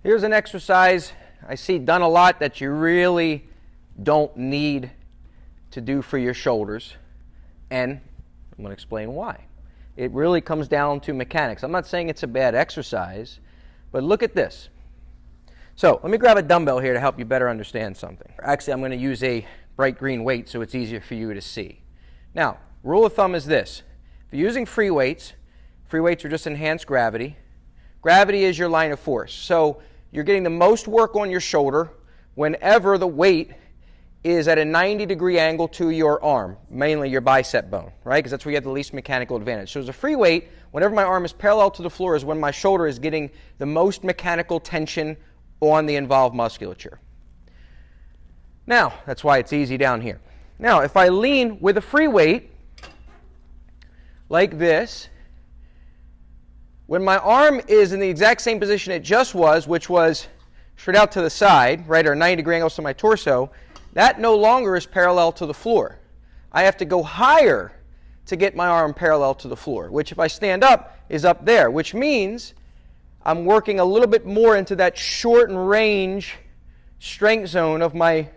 Here's an exercise I see done a lot that you really don't need to do for your shoulders, and I'm going to explain why. It really comes down to mechanics. I'm not saying it's a bad exercise, but look at this. So let me grab a dumbbell here to help you better understand something. Actually, I'm going to use a bright green weight so it's easier for you to see. Now, rule of thumb is this. If you're using free weights are just enhanced gravity. Gravity is your line of force. So you're getting the most work on your shoulder whenever the weight is at a 90-degree angle to your arm, mainly your bicep bone, right? Because that's where you have the least mechanical advantage. So as a free weight, whenever my arm is parallel to the floor is when my shoulder is getting the most mechanical tension on the involved musculature. Now, that's why it's easy down here. Now, if I lean with a free weight, like this, when my arm is in the exact same position it just was, which was straight out to the side, right, or 90-degree angles to my torso, that no longer is parallel to the floor. I have to go higher to get my arm parallel to the floor, which if I stand up is up there, which means I'm working a little bit more into that shortened range strength zone of my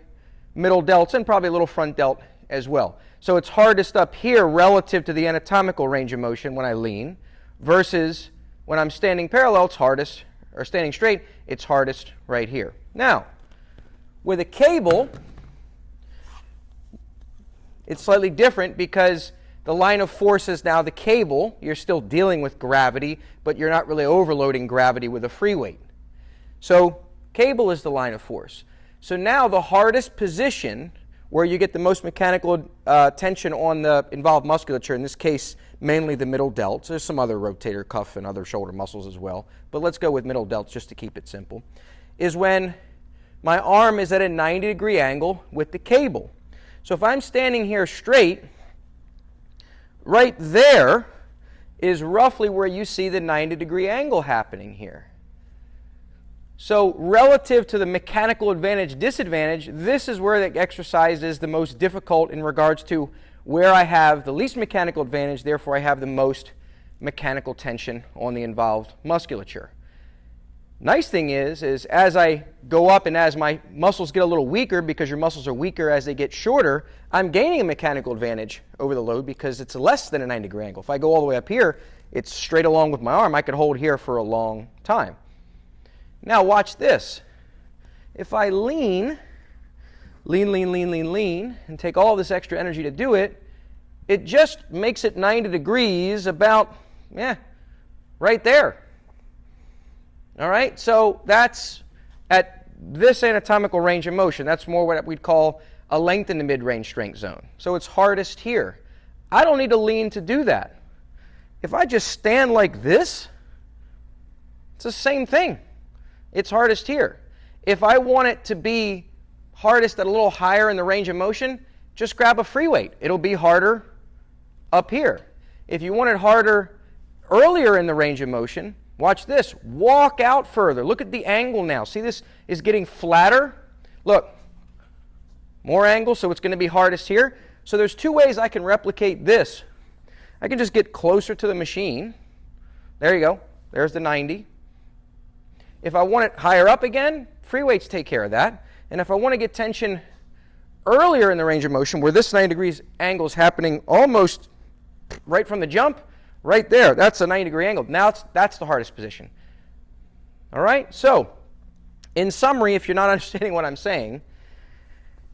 middle delts and probably a little front delt as well. So it's hardest up here relative to the anatomical range of motion when I lean, versus when I'm standing parallel, it's hardest, or standing straight, it's hardest right here. Now, with a cable, it's slightly different because the line of force is now the cable. You're still dealing with gravity, but you're not really overloading gravity with a free weight. So cable is the line of force. So now the hardest position where you get the most mechanical tension on the involved musculature, in this case mainly the middle delts, there's some other rotator cuff and other shoulder muscles as well, but let's go with middle delts just to keep it simple, is when my arm is at a 90-degree angle with the cable. So if I'm standing here straight, right there is roughly where you see the 90-degree angle happening here. So relative to the mechanical advantage, disadvantage, this is where the exercise is the most difficult in regards to where I have the least mechanical advantage, therefore I have the most mechanical tension on the involved musculature. Nice thing is as I go up and as my muscles get a little weaker, because your muscles are weaker as they get shorter, I'm gaining a mechanical advantage over the load because it's less than a 90-degree angle. If I go all the way up here, it's straight along with my arm. I could hold here for a long time. Now watch this. If I lean, and take all this extra energy to do it, it just makes it 90 degrees about, right there. All right, so that's at this anatomical range of motion. That's more what we'd call a length in the mid-range strength zone. So it's hardest here. I don't need to lean to do that. If I just stand like this, it's the same thing. It's hardest here. If I want it to be hardest at a little higher in the range of motion, just grab a free weight. It'll be harder up here. If you want it harder earlier in the range of motion, watch this. Walk out further. Look at the angle now. See, this is getting flatter. Look, more angle, so it's going to be hardest here. So there's two ways I can replicate this. I can just get closer to the machine. There you go. There's the 90. If I want it higher up again, free weights take care of that. And if I want to get tension earlier in the range of motion, where this 90 degrees angle is happening almost right from the jump, right there, that's a 90-degree angle. Now that's the hardest position. All right? So, in summary, if you're not understanding what I'm saying,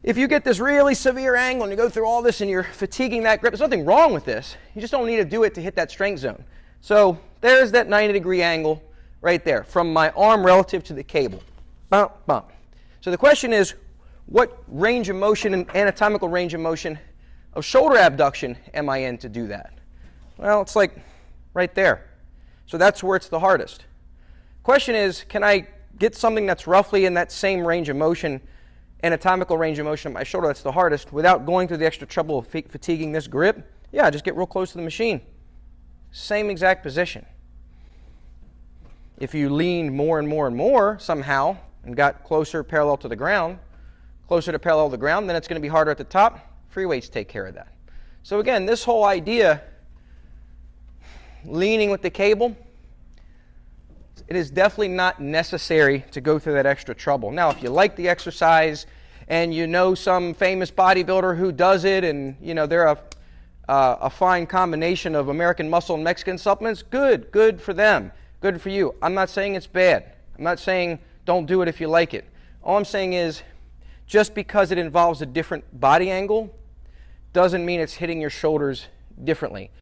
if you get this really severe angle and you go through all this and you're fatiguing that grip, there's nothing wrong with this. You just don't need to do it to hit that strength zone. So there's that 90-degree angle right there from my arm relative to the cable. Bump, bump. So the question is, what range of motion and anatomical range of motion of shoulder abduction am I in to do that? Well, it's like right there. So that's where it's the hardest. Question is, can I get something that's roughly in that same range of motion, anatomical range of motion of my shoulder that's the hardest, without going through the extra trouble of fatiguing this grip? Yeah, just get real close to the machine. Same exact position. If you leaned more and more and more somehow and got closer parallel to the ground, then it's going to be harder at the top. Free weights take care of that. So again, this whole idea, leaning with the cable, It is definitely not necessary to go through that extra trouble. Now, if you like the exercise and you know some famous bodybuilder who does it, and you know they're a fine combination of American Muscle and Mexican supplements, good for them, good for you. I'm not saying it's bad. I'm not saying don't do it if you like it. All I'm saying is just because it involves a different body angle doesn't mean it's hitting your shoulders differently.